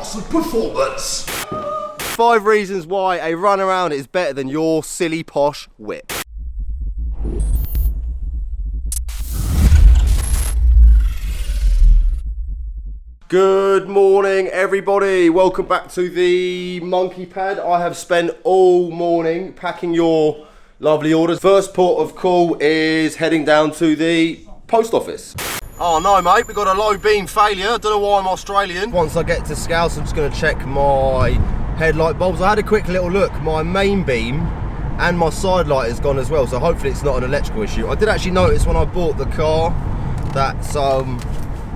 class of performance. 5 reasons why a runaround is better than your silly posh whip. Good morning, everybody. Welcome back to the Monky pad. I have spent all morning packing your lovely orders. First port of call is heading down to the post office. Oh no, mate, we got a low beam failure. Don't know why I'm Australian. Once I get to Scouse, I'm just going to check my headlight bulbs. I had a quick little look. My main beam and my side light has gone as well, so hopefully it's not an electrical issue. I did actually notice when I bought the car that some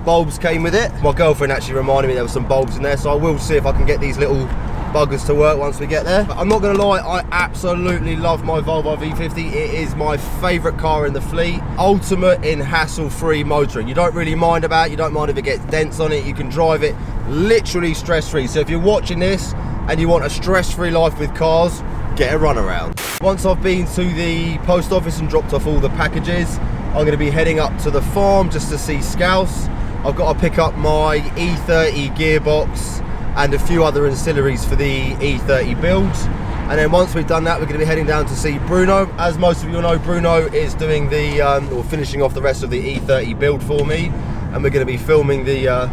bulbs came with it. My girlfriend actually reminded me there were some bulbs in there, so I will see if I can get these little buggers to work once we get there. But I'm not gonna lie, I absolutely love my Volvo V50. It is my favourite car in the fleet. Ultimate in hassle-free motoring. You don't really mind about it, you don't mind if it gets dents on it, you can drive it literally stress-free. So if you're watching this and you want a stress-free life with cars, get a run around. Once I've been to the post office and dropped off all the packages, I'm gonna be heading up to the farm just to see Scouse. I've got to pick up my E30 gearbox and a few other ancillaries for the E30 builds. And then once we've done that, we're going to be heading down to see Bruno. As most of you know, Bruno is doing the, or finishing off the rest of the E30 build for me. And we're going to be filming the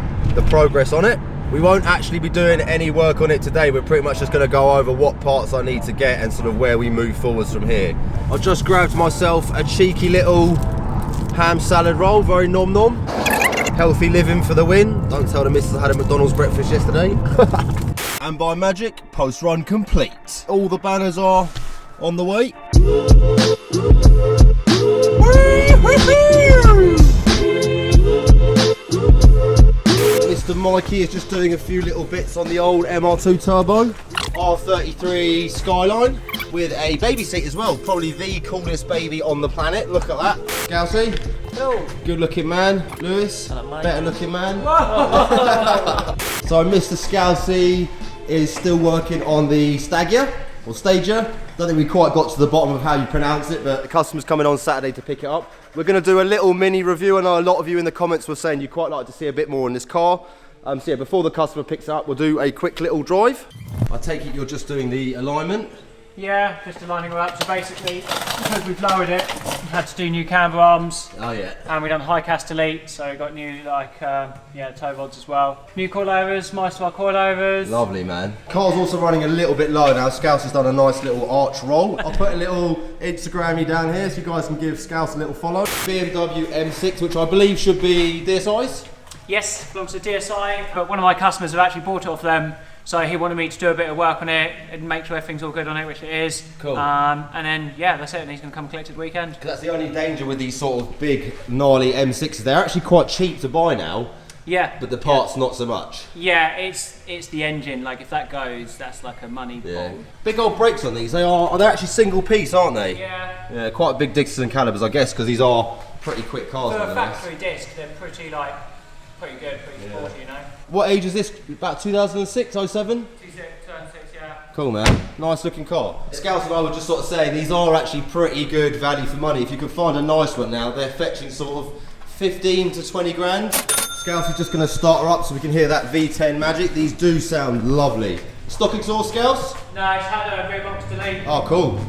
progress on it. We won't actually be doing any work on it today. We're pretty much just going to go over what parts I need to get and sort of where we move forwards from here. I've just grabbed myself a cheeky little ham salad roll, very nom nom. Healthy living for the win. Don't tell the missus I had a McDonald's breakfast yesterday. And by magic, post run complete. All the banners are on the way. Mr. Mikey is just doing a few little bits on the old MR2 turbo. R33 Skyline with a baby seat as well. Probably the coolest baby on the planet. Look at that. Scousey. Hello. Good looking man. Lewis. Hello, better looking man. So Mr. Scousey is still working on the Stagia or Stagia. Don't think we quite got to the bottom of how you pronounce it, but the customer's coming on Saturday to pick it up. We're going to do a little mini review. I know a lot of you in the comments were saying you quite like to see a bit more on this car. So yeah, before the customer picks it up, we'll do a quick little drive. I take it you're just doing the alignment? Yeah, just aligning her up. So basically, because we've lowered it, we've had to do new camber arms. Oh yeah. And we've done high cast delete, so we've got new toe rods as well. New coilovers, most of our coilovers. Lovely, man. Car's also running a little bit low now. Scouse has done a nice little arch roll. I'll put a little Instagrammy down here so you guys can give Scouse a little follow. Bmw M6, which I believe should be this size. Yes, belongs to DSI, but one of my customers have actually bought it off them, so he wanted me to do a bit of work on it and make sure everything's all good on it, which it is. Cool. And then, yeah, that's it, and he's going to come collect it weekend. Because that's the only danger with these sort of big, gnarly M6s. They're actually quite cheap to buy now. Yeah. But the parts not so much. Yeah, it's the engine, like if that goes, that's like a money ball. Big old brakes on these, they're actually single piece, aren't they? Yeah. Yeah, quite big Dixon calibers, I guess, because these are pretty quick cars. For a factory disc, they're pretty good, pretty sporty, you know. What age is this? About 2006, 07? 2006, yeah. Cool, man. Nice looking car. Scouse and I were just sort of saying these are actually pretty good value for money. If you can find a nice one now, they're fetching sort of 15 to 20 grand. Scouse is just going to start her up so we can hear that V10 magic. These do sound lovely. Stock exhaust, Scouse? No, it's had a rear box delete. Oh, cool.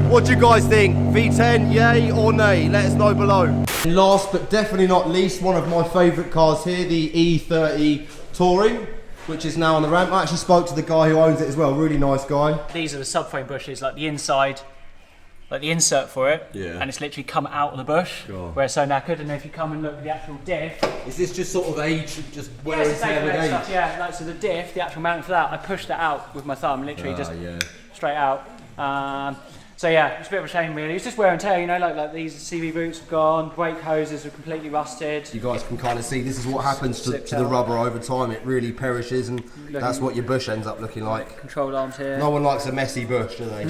What do you guys think? V10, yay or nay? Let us know below. And last but definitely not least, one of my favourite cars here, the E30 Touring, which is now on the ramp. I actually spoke to the guy who owns it as well, really nice guy. These are the subframe bushes, like the inside, like the insert for it, yeah. And it's literally come out of the bush, where it's so knackered. And if you come and look at the actual diff, is this just sort of age, just wear and and tear with age? Stuff, yeah, like so the diff, the actual mounting for that, I pushed that out with my thumb, literally straight out. So yeah, it's a bit of a shame really. It's just wear and tear, you know, like these CV boots have gone, brake hoses are completely rusted. You guys can kind of see this is what happens to the rubber over time. It really perishes, and that's what your bush ends up looking like. Control arms here. No one likes a messy bush, do they?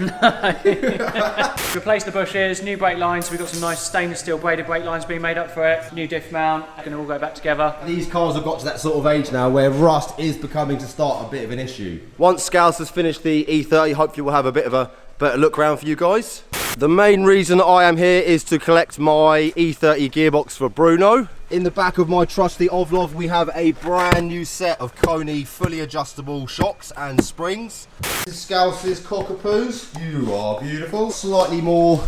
Replaced the bushes, new brake lines. We've got some nice stainless steel braided brake lines being made up for it. New diff mount, going to all go back together. These cars have got to that sort of age now where rust is becoming to start a bit of an issue. Once Scouse has finished the E30, hopefully we'll have a bit of a better look round for you guys. The main reason I am here is to collect my E30 gearbox for Bruno. In the back of my trusty Ovlov, we have a brand new set of Coney fully adjustable shocks and springs. This is Scouse's cockapoos. You are beautiful. Slightly more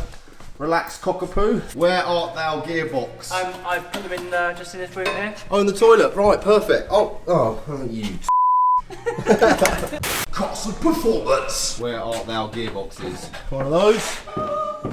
relaxed cockapoo. Where art thou, gearbox? I've put them in just in this room here. Oh, in the toilet. Right, perfect. Oh, you. Carson Performance. Where art thou, gearboxes? One of those.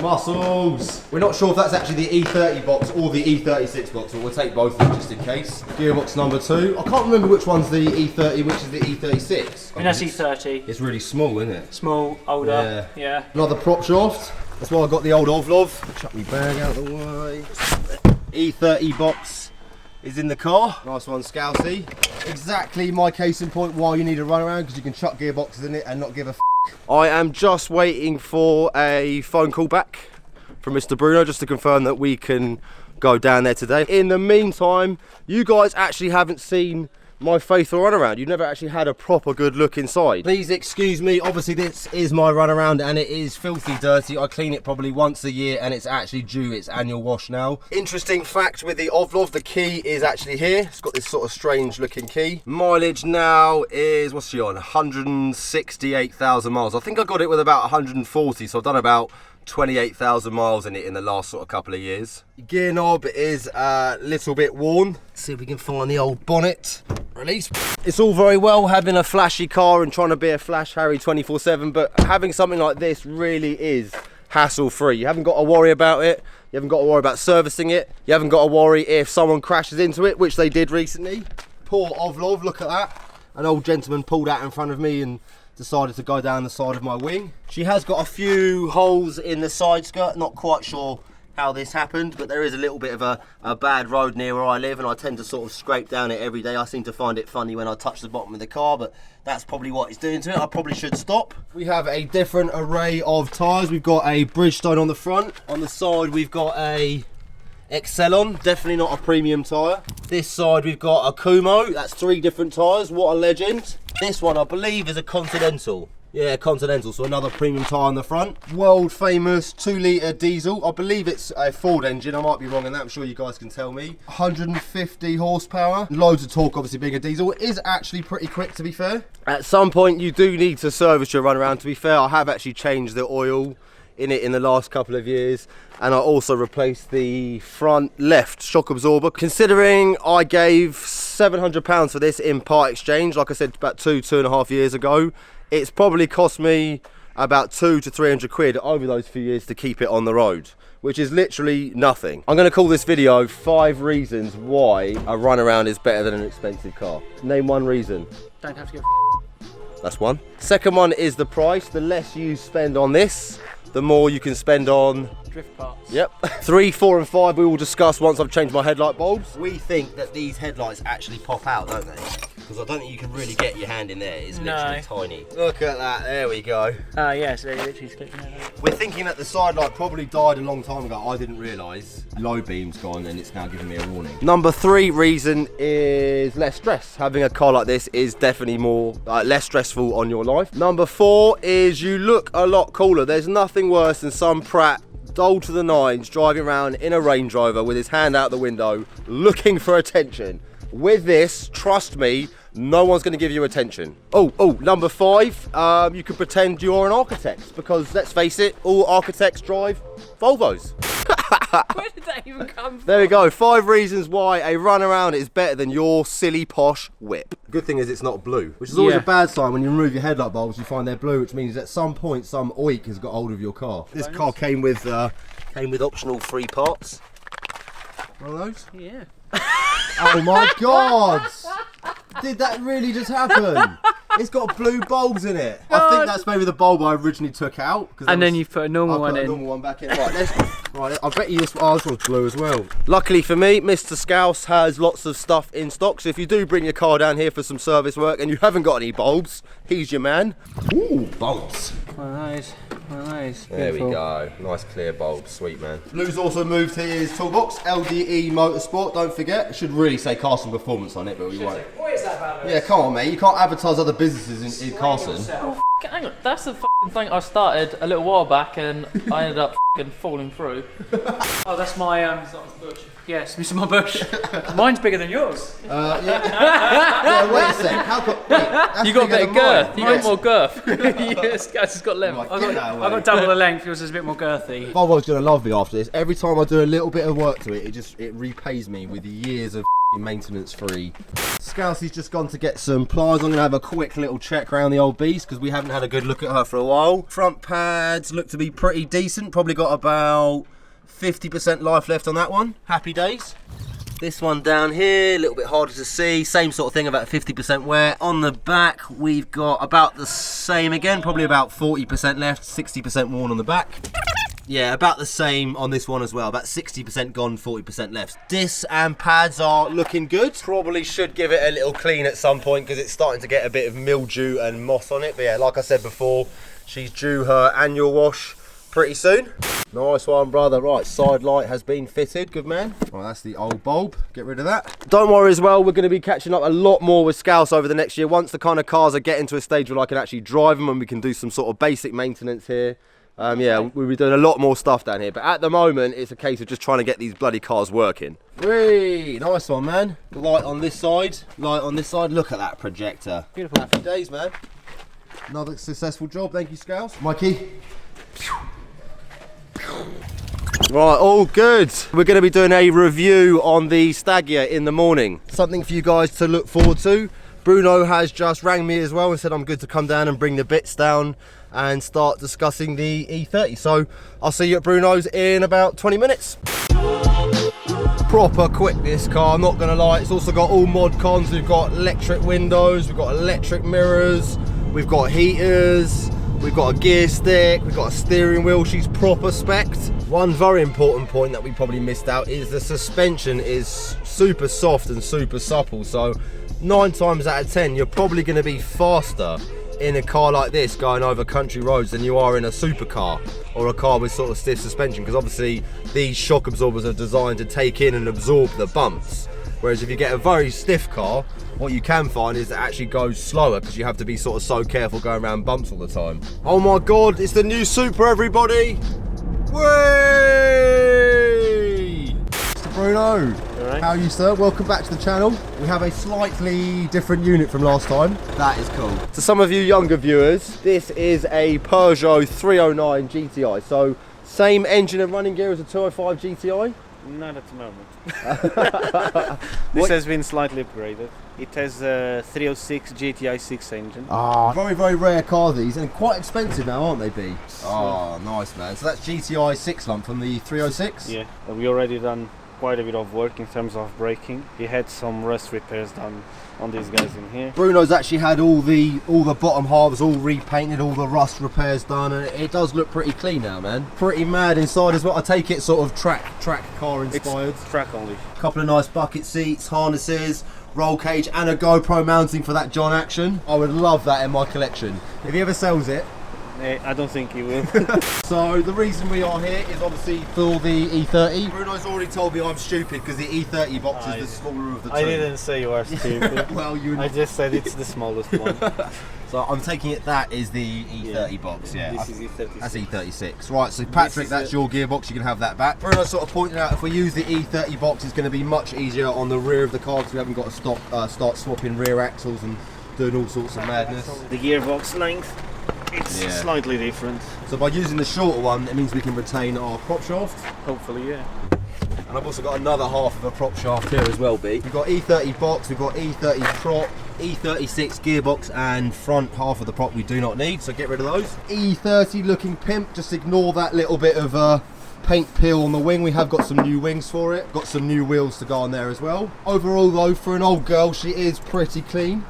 Muscles. We're not sure if that's actually the E30 box or the E36 box, but we'll take both of them just in case. Gearbox number 2. I can't remember which one's the E30, which is the E36. And that's E30. It's really small, isn't it? Small, older. Yeah. Another prop shaft. That's why I got the old Ovlov. Chuck my bag out of the way. E30 box is in the car. Nice one, Scousey. Exactly my case in point why you need a run around, because you can chuck gearboxes in it and not give a f. I am just waiting for a phone call back from Mr. Bruno just to confirm that we can go down there today. In the meantime, you guys actually haven't seen my faithful runaround. You've never actually had a proper good look inside. Please excuse me, obviously this is my runaround and it is filthy dirty. I clean it probably once a year and it's actually due its annual wash now. Interesting fact with the Ovlov, the key is actually here. It's got this sort of strange looking key. Mileage now is, what's she on? 168,000 miles. I think I got it with about 140, so I've done about 28,000 miles in it in the last sort of couple of years. Gear knob is a little bit worn. Let's see if we can find the old bonnet. Release. It's all very well having a flashy car and trying to be a flash Harry 24/7, but having something like this really is hassle free. You haven't got to worry about it. You haven't got to worry about servicing it. You haven't got to worry if someone crashes into it, which they did recently. Poor Ovlov, look at that. An old gentleman pulled out in front of me and decided to go down the side of my wing. She has got a few holes in the side skirt, not quite sure how this happened, but there is a little bit of a bad road near where I live and I tend to sort of scrape down it every day. I seem to find it funny when I touch the bottom of the car, but that's probably what it's doing to it. I probably should stop. We have a different array of tyres. We've got a Bridgestone on the front. On the side we've got a Excellon, definitely not a premium tyre. This side we've got a Kumo, that's 3 different tyres, what a legend. This one I believe is a Continental. Yeah, Continental, so another premium tyre on the front. World famous 2 litre diesel. I believe it's a Ford engine, I might be wrong on that, I'm sure you guys can tell me. 150 horsepower, loads of torque obviously being a diesel. It is actually pretty quick to be fair. At some point you do need to service your runaround, to be fair. I have actually changed the oil in it in the last couple of years, and I also replaced the front left shock absorber. Considering I gave £700 for this in part exchange, like I said, about 2.5 years ago, it's probably cost me about 200 to 300 quid over those few years to keep it on the road, which is literally nothing. I'm going to call this video 5 reasons why a runaround is better than an expensive car. Name one reason. Don't have to give That's one. Second one is the price. The less you spend on this, the more you can spend on drift parts. Yep. 3, 4 and 5 we will discuss once I've changed my headlight bulbs. We think that these headlights actually pop out, don't they? Because I don't think you can really get your hand in there. It's literally tiny. Look at that, there we go. Yeah, so they literally clipping it. We're thinking that the side light probably died a long time ago. I didn't realise. Low beam's gone and it's now giving me a warning. Number 3 reason is less stress. Having a car like this is definitely more less stressful on your life. Number 4 is you look a lot cooler. There's nothing worse than some prat dull to the nines driving around in a Range Rover with his hand out the window looking for attention. With this, trust me, no one's going to give you attention. Number 5, you can pretend you're an architect, because let's face it, all architects drive Volvos. Where did that even come from? There we go, 5 reasons why a runaround is better than your silly posh whip. Good thing is it's not blue, which is always a bad sign. When you remove your headlight bulbs, you find they're blue, which means at some point some oik has got hold of your car. This car came with optional free parts. One of those? Yeah. Oh my god! Did that really just happen? It's got blue bulbs in it. I think that's maybe the bulb I originally took out. And then you've put a normal one in. I put a normal one back in. Right, I bet you this one's blue as well. Luckily for me, Mr. Scouse has lots of stuff in stock. So if you do bring your car down here for some service work and you haven't got any bulbs, he's your man. Ooh, bulbs. Nice. There we go. Nice clear bulbs, sweet man. Lou's also moved his toolbox, LDE Motorsport. Don't forget, it should really say Carson Performance on it, but we won't. What is that about? Yeah, come on, mate. You can't advertise other businesses in Carson. Oh, hang on, that's a thing I started a little while back and I ended up falling through. Oh, that's my bush. Yes, this is my bush. Mine's bigger than yours. Yeah, wait a sec. Wait, You got a bit of girth. You got more girth. Yes, Scouse has got length. Right, I've got double the length. Yours is a bit more girthy. Volvo's gonna love me after this. Every time I do a little bit of work to it, it repays me with years of maintenance free. Scousey's just gone to get some pliers. I'm gonna have a quick little check around the old beast because we haven't had a good look at her for a while. Front pads look to be pretty decent. Probably got about 50% life left on that one. Happy days. This one down here, a little bit harder to see. Same sort of thing, about 50% wear. On the back, we've got about the same again. Probably about 40% left, 60% worn on the back. Yeah, about the same on this one as well. About 60% gone, 40% left. Discs and pads are looking good. Probably should give it a little clean at some point because it's starting to get a bit of mildew and moss on it. But yeah, like I said before, she's due her annual wash pretty soon. Nice one, brother. Right, side light has been fitted. Good man. Right, that's the old bulb. Get rid of that. Don't worry as well, we're going to be catching up a lot more with Scouse over the next year. Once the kind of cars are getting to a stage where I can actually drive them and we can do some sort of basic maintenance here. Yeah, we'll be doing a lot more stuff down here. But at the moment, it's a case of just trying to get these bloody cars working. Whee! Nice one, man. Light on this side. Light on this side. Look at that projector. Beautiful. Happy days, man. Another successful job. Thank you, Scouse. Mikey. Right, all good. We're going to be doing a review on the Stagia in the morning. Something for you guys to look forward to. Bruno has just rang me as well and said I'm good to come down and bring the bits down and start discussing the E30. So I'll see you at Bruno's in about 20 minutes. Proper quick, this car, I'm not going to lie. It's also got all mod cons. We've got electric windows, we've got electric mirrors, we've got heaters, we've got a gear stick, we've got a steering wheel. She's proper spec'd. One very important point that we probably missed out is the suspension is super soft and super supple. So 9 times out of 10, you're probably going to be faster in a car like this going over country roads than you are in a supercar or a car with sort of stiff suspension, because obviously these shock absorbers are designed to take in and absorb the bumps. Whereas if you get a very stiff car, what you can find is it actually goes slower because you have to be sort of so careful going around bumps all the time. Oh my god, it's the new Supra, everybody! Whee! Mr. Bruno, Right. how are you, sir? Welcome back to the channel. We have a slightly different unit from last time. That is cool. To some of you younger viewers, this is a Peugeot 309 GTI. So same engine and running gear as a 205 GTI? Not at the moment. This has been slightly upgraded. It has a 306 GTI 6 engine. Ah, very, very rare car these, and quite expensive now, aren't they, B? Oh, nice, man. So that's GTI 6 lump from the 306? Yeah, we already done quite a bit of work in terms of braking. We had some rust repairs done on these guys in here. Bruno's actually had all the bottom halves all repainted, all the rust repairs done, and it does look pretty clean now, man. Pretty mad inside as well. I take it sort of track car inspired. It's track only. Couple of nice bucket seats, harnesses, roll cage, and a GoPro mounting for that John action. I would love that in my collection. If he ever sells it. I don't think he will. So the reason we are here is obviously for the E30. Bruno's already told me I'm stupid because the E30 box is the smaller of the two. I didn't say you are stupid. Well, I just said it's the smallest one. So I'm taking it that is the E30 box, yeah. This is E36. That's E36. Right, so Patrick, that's your gearbox, you can have that back. Bruno sort of pointed out if we use the E30 box, it's going to be much easier on the rear of the car because we haven't got to start swapping rear axles and doing all sorts of madness. The gearbox length, it's slightly different. So by using the shorter one, it means we can retain our prop shaft. Hopefully, yeah. And I've also got another half of a prop shaft here as well, B. We've got E30 box, we've got E30 prop, E36 gearbox, and front half of the prop we do not need, so get rid of those. E30 looking pimp, just ignore that little bit of paint peel on the wing. We have got some new wings for it, got some new wheels to go on there as well. Overall though, for an old girl, she is pretty clean.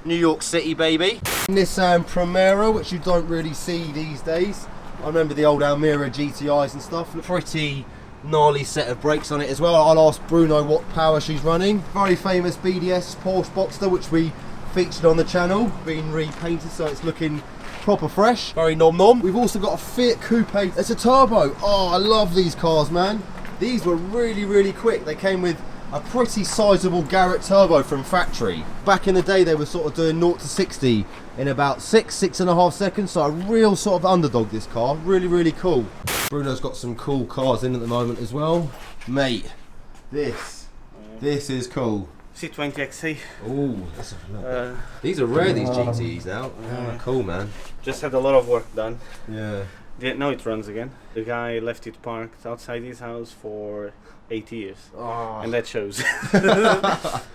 New York City, baby. Nissan Primera, which you don't really see these days. I remember the old Almera GTIs and stuff. Pretty gnarly set of brakes on it as well. I'll ask Bruno what power she's running. Very famous BDS Porsche Boxster, which we featured on the channel. Been repainted, so it's looking proper fresh. Very nom. We've also got a Fiat Coupe. It's a turbo. Oh, I love these cars, man. These were really, really quick. They came with a pretty sizable Garrett turbo from factory. Back in the day they were sort of doing 0 to 60 in about 6.5 seconds, so a real sort of underdog this car. Really cool. Bruno's got some cool cars in at the moment as well. Mate, this is cool. C20 XC. Oh, these are rare, these GTEs now. Yeah, cool, man. Just had a lot of work done. Yeah. Now it runs again. The guy left it parked outside his house for 8 years, and that shows.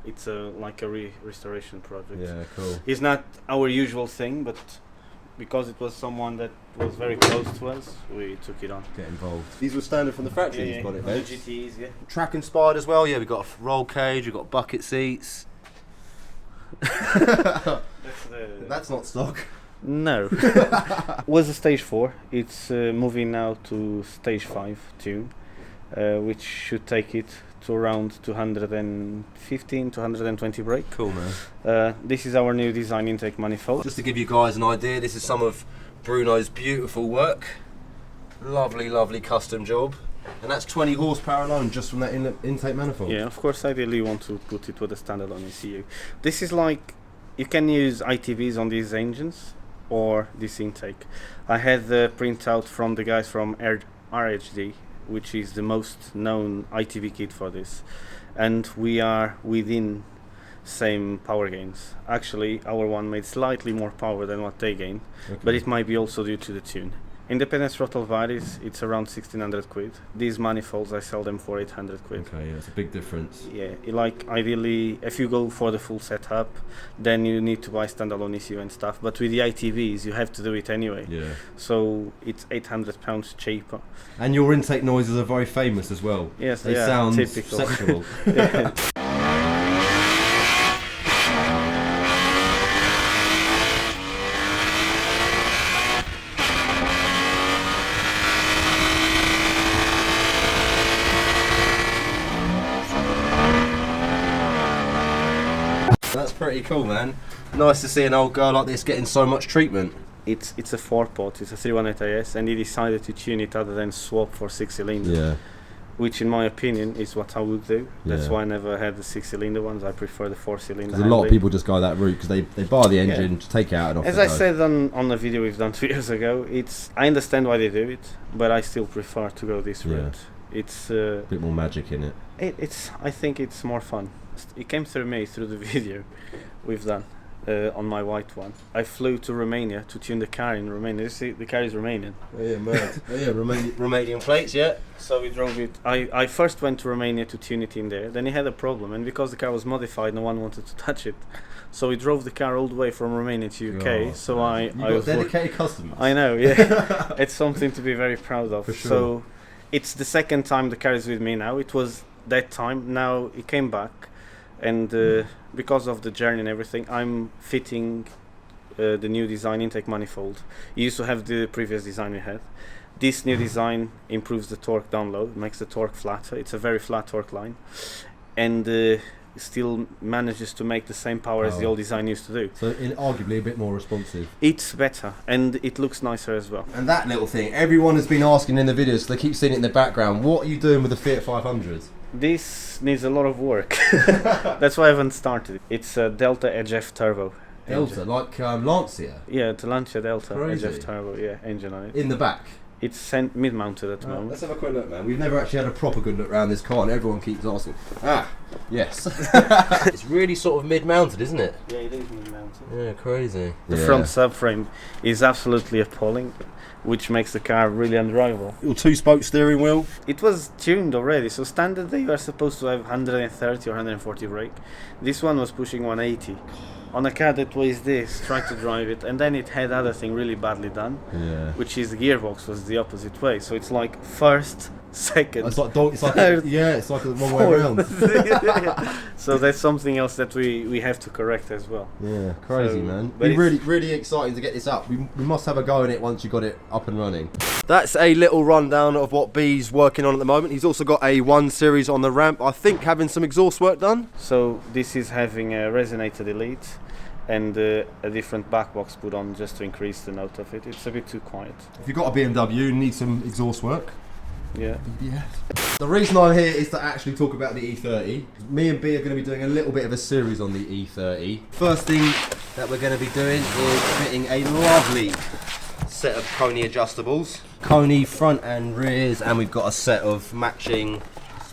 It's like a restoration project. Yeah, cool. It's not our usual thing, but because it was someone that was very close to us, we took it on. Get involved. These were standard from the factory. Yeah, Got it, the mate. GTEs, yeah. Track inspired as well. Yeah, we've got a roll cage. We've got bucket seats. That's not stock. No. Was a stage 4. It's moving now to stage 5 tune, which should take it to around 215, 220 brake. Cool, man. This is our new design intake manifold. Just to give you guys an idea, this is some of Bruno's beautiful work. Lovely custom job. And that's 20 horsepower alone just from that intake manifold. Yeah, of course, ideally you want to put it with a standalone ECU. This is like, you can use ITVs on these engines or this intake. I had the printout from the guys from RHD, which is the most known ITV kit for this, and we are within same power gains. Actually, our one made slightly more power than what they gain, but it might be also due to the tune. Independent throttle varies, it's around 1600 quid. These manifolds, I sell them for 800 quid. Okay, yeah, it's a big difference. Yeah, like ideally, if you go for the full setup, then you need to buy standalone ECU and stuff. But with the ITVs, you have to do it anyway. Yeah. So it's £800 cheaper. And your intake noises are very famous as well. Yes, they yeah, sound typical. sexual. Yeah. That's pretty cool, man. Nice to see an old girl like this getting so much treatment. It's a 4-pot, it's a 318 AS, and he decided to tune it other than swap for 6-cylinder. Yeah. Which in my opinion is what I would do. That's Yeah. why I never had the 6-cylinder ones. I prefer the 4-cylinder. Because a lot of people just go that route because they buy the engine, Yeah. just take it out and off As they I go. said on the video we've done 2 years ago, I understand why they do it, but I still prefer to go this Yeah. route. It's a bit more magic in it. I think it's more fun. It came through me through the video we've done on my white one. I flew to Romania to tune the car in Romania. You see, the car is Romanian. Oh, yeah, mad. Oh, yeah, Romanian plates, yeah. So we drove it. I first went to Romania to tune it in there. Then he had a problem, and because the car was modified, no one wanted to touch it. So we drove the car all the way from Romania to UK. God, so man. I You've got dedicated customers. I know, yeah. It's something to be very proud of. For sure. So it's the second time the car is with me now. It was that time. Now it came back, and because of the journey and everything, I'm fitting the new design intake manifold. You used to have the previous design we had. This new design improves the torque download, makes the torque flatter. It's a very flat torque line, and still manages to make the same power as the old design used to do. So arguably a bit more responsive. It's better, and it looks nicer as well. And that little thing, everyone has been asking in the videos, so they keep seeing it in the background, what are you doing with the Fiat 500? This needs a lot of work. That's why I haven't started. It's a Delta Edge F turbo. Delta, engine. like Lancia? Yeah, it's a Lancia Delta Crazy. Edge F turbo, yeah, engine on it. In the back? It's mid-mounted at the moment. Let's have a quick look, man. We've never actually had a proper good look around this car, and everyone keeps asking. Yes. It's really sort of mid-mounted, isn't it? Yeah, it is mid-mounted. Yeah, crazy. The front subframe is absolutely appalling, which makes the car really undrivable. Little 2-spoke steering wheel. It was tuned already, so standardly you are supposed to have 130 or 140 brake. This one was pushing 180. On a car that weighs this, tried to drive it, and then it had other thing really badly done, which is the gearbox was the opposite way. So it's like first, second, It's like third, it's like the wrong way around. So that's something else that we have to correct as well. Yeah, crazy, So, man. but We're really excited to get this up. We must have a go in it once you got it up and running. That's a little rundown of what B's working on at the moment. He's also got a 1 Series on the ramp, I think having some exhaust work done. So this is having a resonator delete and a different back box put on just to increase the note of it. It's a bit too quiet. If you've got a BMW, you need some exhaust work. Yeah. The reason I'm here is to actually talk about the E30. Me and B are going to be doing a little bit of a series on the E30. First thing that we're going to be doing is fitting a lovely set of Coney adjustables. Coney front and rears, and we've got a set of matching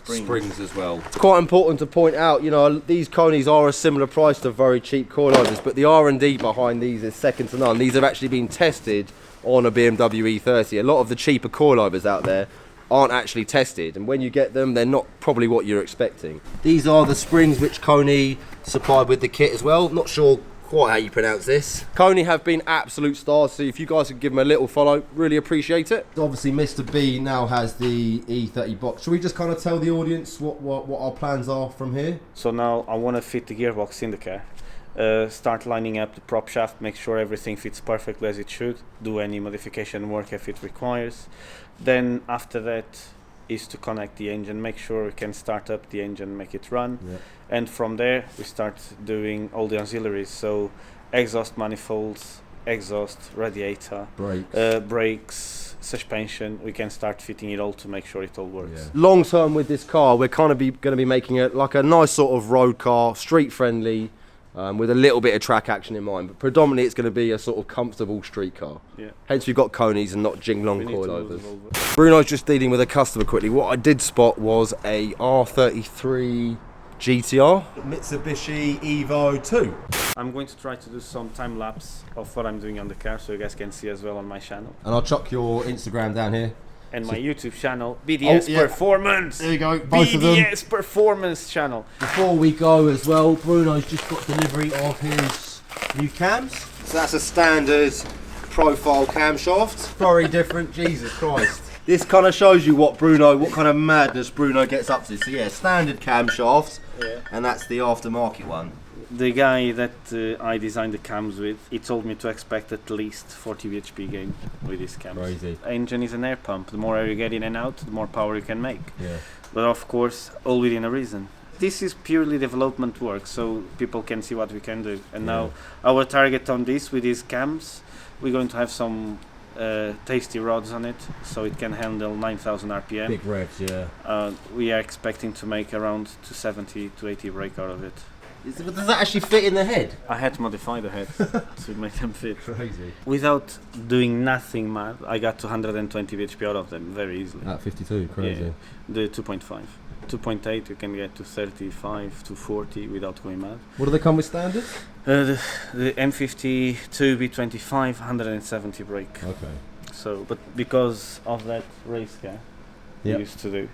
springs as well. It's quite important to point out, you know, these Coneys are a similar price to very cheap coilovers, but the R&D behind these is second to none. These have actually been tested on a BMW E30. A lot of the cheaper coilovers out there aren't actually tested, and when you get them, they're not probably what you're expecting. These are the springs which Coney supplied with the kit as well. Not sure quite how you pronounce this. Coney have been absolute stars, so if you guys could give them a little follow, really appreciate it. Obviously Mr. B now has the E30 box. Should we just kind of tell the audience what our plans are from here? So now I want to fit the gearbox in the car. Start lining up the prop shaft, make sure everything fits perfectly as it should, do any modification work if it requires. Then after that is to connect the engine, make sure we can start up the engine, make it run. Yeah. And from there we start doing all the auxiliaries, so exhaust manifolds, exhaust, radiator, brakes, suspension. We can start fitting it all to make sure it all works. Yeah. Long term with this car, we're kind of going to be making it like a nice sort of road car, street friendly, with a little bit of track action in mind, but predominantly it's going to be a sort of comfortable street car. Yeah. Hence we've got Coneys and not jinglong coilovers. Bruno's just dealing with a customer quickly. What I did spot was a R33 GTR Mitsubishi Evo 2. I'm going to try to do some time lapse of what I'm doing on the car, so you guys can see as well on my channel. And I'll chuck your Instagram down here. And my YouTube channel, BDS Performance. There you go, both of them. BDS Performance channel. Before we go as well, Bruno's just got delivery of his new cams. So that's a standard profile camshaft. Very different, Jesus Christ. This kind of shows you what kind of madness Bruno gets up to. So yeah, standard camshaft, and that's the aftermarket one. The guy that I designed the cams with, he told me to expect at least 40 bhp gain with these cams. Crazy. Engine is an air pump. The more air you get in and out, the more power you can make. Yeah. But of course, all within a reason. This is purely development work, so people can see what we can do. And now our target on this, with these cams, we're going to have some tasty rods on it, so it can handle 9,000 RPM. Big revs, yeah. We are expecting to make around 270 to 80 brake out of it. Does that actually fit in the head? I had to modify the head to make them fit. Crazy. Without doing nothing mad, I got 220 bhp out of them very easily. At 52, crazy. Yeah. The 2.5. 2.8 you can get to 35 to 40 without going mad. What do they come with standard? The M52 B25 170 brake. Okay. So, but because of that race car we used to do,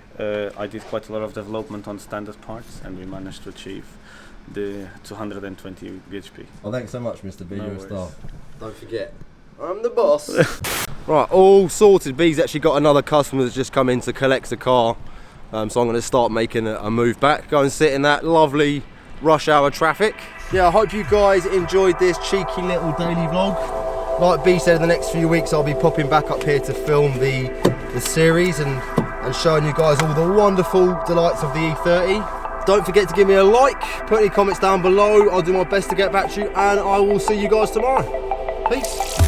I did quite a lot of development on standard parts, and we managed to achieve the 220 bhp. Well, thanks so much, Mr. B. No You're a worries. star. Don't forget, I'm the boss. Right, all sorted. B's actually got another customer that's just come in to collect the car. So I'm going to start making a move back. Go and sit in that lovely rush hour traffic. Yeah, I hope you guys enjoyed this cheeky little daily vlog. Like B said, in the next few weeks I'll be popping back up here to film the series and showing you guys all the wonderful delights of the E30. Don't forget to give me a like, put any comments down below. I'll do my best to get back to you, and I will see you guys tomorrow. Peace.